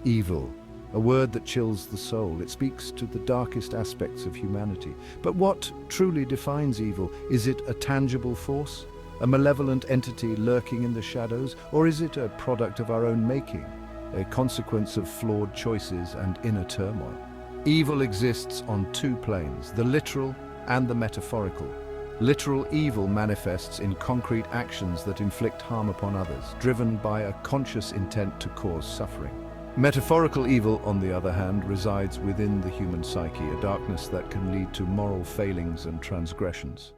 Evil, a word that chills the soul. It speaks to the darkest aspects of humanity. But what truly defines evil? Is it a tangible force, a malevolent entity lurking in the shadows, or is it a product of our own making, a consequence of flawed choices and inner turmoil? Evil exists on two planes, the literal and the metaphorical. Literal evil manifests in concrete actions that inflict harm upon others, driven by a conscious intent to cause suffering. Metaphorical evil, on the other hand, resides within the human psyche, a darkness that can lead to moral failings and transgressions.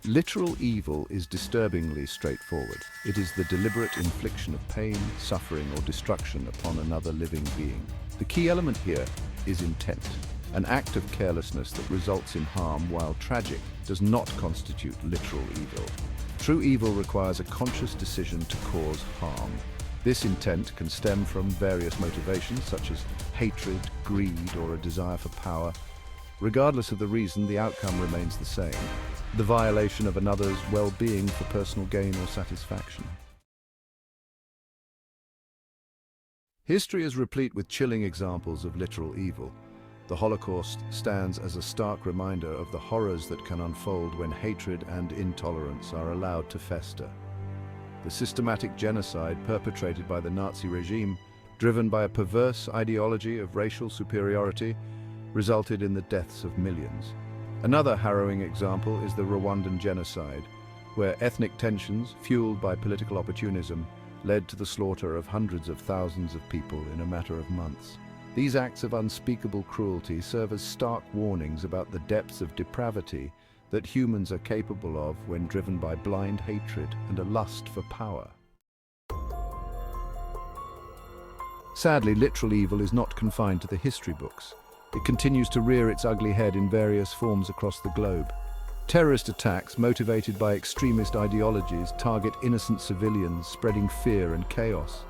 Literal evil is disturbingly straightforward. It is the deliberate infliction of pain, suffering, or destruction upon another living being. The key element here is intent. An act of carelessness that results in harm, while tragic, does not constitute literal evil. True evil requires a conscious decision to cause harm. This intent can stem from various motivations, such as hatred, greed, or a desire for power. Regardless of the reason, the outcome remains the same: the violation of another's well-being for personal gain or satisfaction. History is replete with chilling examples of literal evil. The Holocaust stands as a stark reminder of the horrors that can unfold when hatred and intolerance are allowed to fester. The systematic genocide perpetrated by the Nazi regime, driven by a perverse ideology of racial superiority, resulted in the deaths of millions. Another harrowing example is the Rwandan genocide, where ethnic tensions, fueled by political opportunism, led to the slaughter of hundreds of thousands of people in a matter of months. These acts of unspeakable cruelty serve as stark warnings about the depths of depravity that humans are capable of when driven by blind hatred and a lust for power. Sadly, literal evil is not confined to the history books. It continues to rear its ugly head in various forms across the globe. Terrorist attacks motivated by extremist ideologies target innocent civilians, spreading fear and chaos.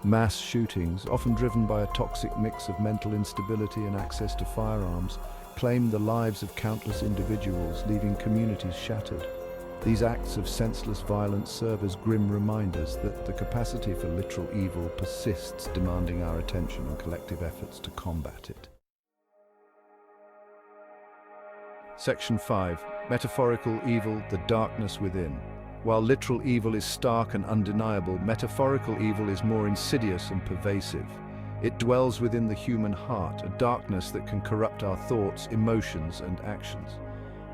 Mass shootings, often driven by a toxic mix of mental instability and access to firearms, claim the lives of countless individuals, leaving communities shattered. These acts of senseless violence serve as grim reminders that the capacity for literal evil persists, demanding our attention and collective efforts to combat it. Section 5. Metaphorical evil, the darkness within. While literal evil is stark and undeniable, metaphorical evil is more insidious and pervasive. It dwells within the human heart, a darkness that can corrupt our thoughts, emotions, and actions.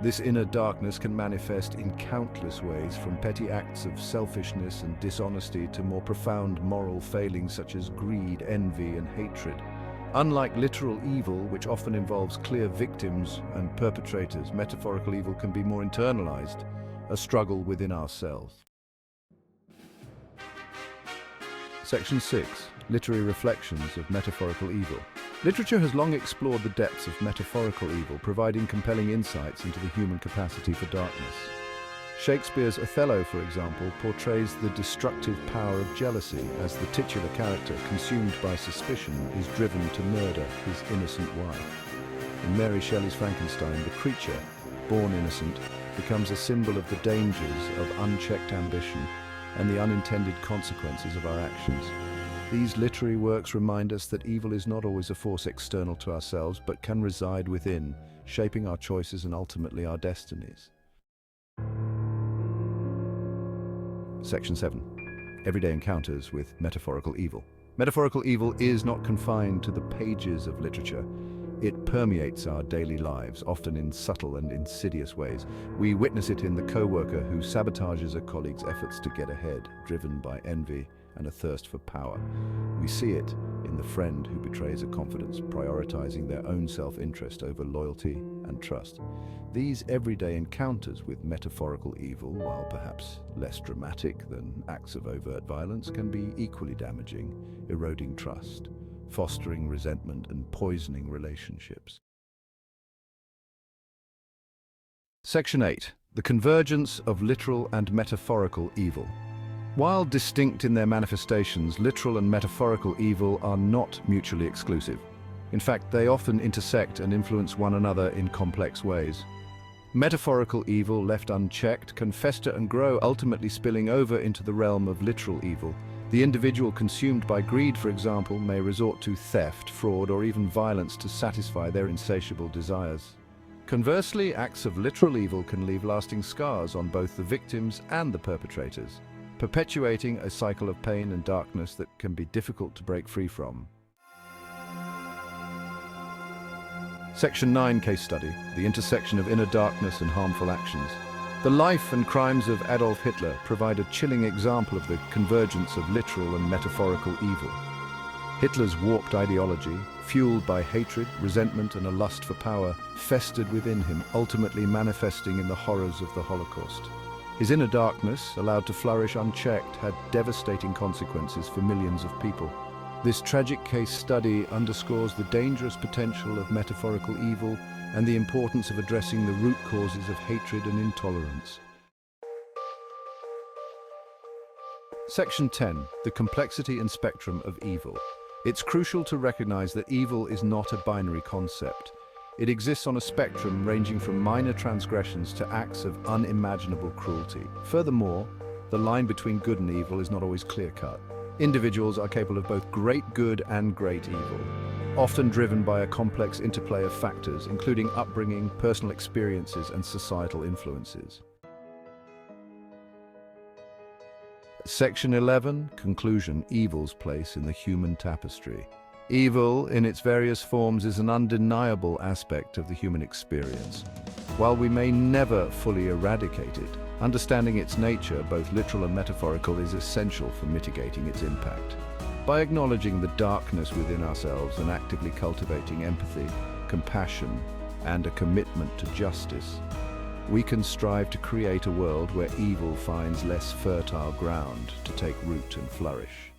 This inner darkness can manifest in countless ways, from petty acts of selfishness and dishonesty to more profound moral failings such as greed, envy, and hatred. Unlike literal evil, which often involves clear victims and perpetrators, metaphorical evil can be more internalized, a struggle within ourselves. Section 6. Literary reflections of metaphorical evil. Literature has long explored the depths of metaphorical evil, providing compelling insights into the human capacity for darkness. Shakespeare's Othello, for example, portrays the destructive power of jealousy as the titular character, consumed by suspicion, is driven to murder his innocent wife. In Mary Shelley's Frankenstein, the creature, born innocent, becomes a symbol of the dangers of unchecked ambition and the unintended consequences of our actions. These literary works remind us that evil is not always a force external to ourselves, but can reside within, shaping our choices and ultimately our destinies. Section 7. Everyday encounters with metaphorical evil. Metaphorical evil is not confined to the pages of literature. It permeates our daily lives, often in subtle and insidious ways. We witness it in the co-worker who sabotages a colleague's efforts to get ahead, driven by envy and a thirst for power. We see it in the friend who betrays a confidence, prioritizing their own self-interest over loyalty and trust. These everyday encounters with metaphorical evil, while perhaps less dramatic than acts of overt violence, can be equally damaging, eroding trust, fostering resentment and poisoning relationships. Section 8. The convergence of literal and metaphorical evil. While distinct in their manifestations, literal and metaphorical evil are not mutually exclusive. In fact, they often intersect and influence one another in complex ways. Metaphorical evil, left unchecked, can fester and grow, ultimately spilling over into the realm of literal evil. The individual consumed by greed, for example, may resort to theft, fraud, or even violence to satisfy their insatiable desires. Conversely, acts of literal evil can leave lasting scars on both the victims and the perpetrators, perpetuating a cycle of pain and darkness that can be difficult to break free from. Section 9 case study, the intersection of inner darkness and harmful actions. The life and crimes of Adolf Hitler provide a chilling example of the convergence of literal and metaphorical evil. Hitler's warped ideology, fueled by hatred, resentment, and a lust for power, festered within him, ultimately manifesting in the horrors of the Holocaust. His inner darkness, allowed to flourish unchecked, had devastating consequences for millions of people. This tragic case study underscores the dangerous potential of metaphorical evil and the importance of addressing the root causes of hatred and intolerance. Section 10. The complexity and spectrum of evil. It's crucial to recognize that evil is not a binary concept. It exists on a spectrum ranging from minor transgressions to acts of unimaginable cruelty. Furthermore, the line between good and evil is not always clear-cut. Individuals are capable of both great good and great evil, often driven by a complex interplay of factors, including upbringing, personal experiences, and societal influences. Section 11, Conclusion, Evil's place in the human tapestry. Evil, in its various forms, is an undeniable aspect of the human experience. While we may never fully eradicate it, understanding its nature, both literal and metaphorical, is essential for mitigating its impact. By acknowledging the darkness within ourselves and actively cultivating empathy, compassion, and a commitment to justice, we can strive to create a world where evil finds less fertile ground to take root and flourish.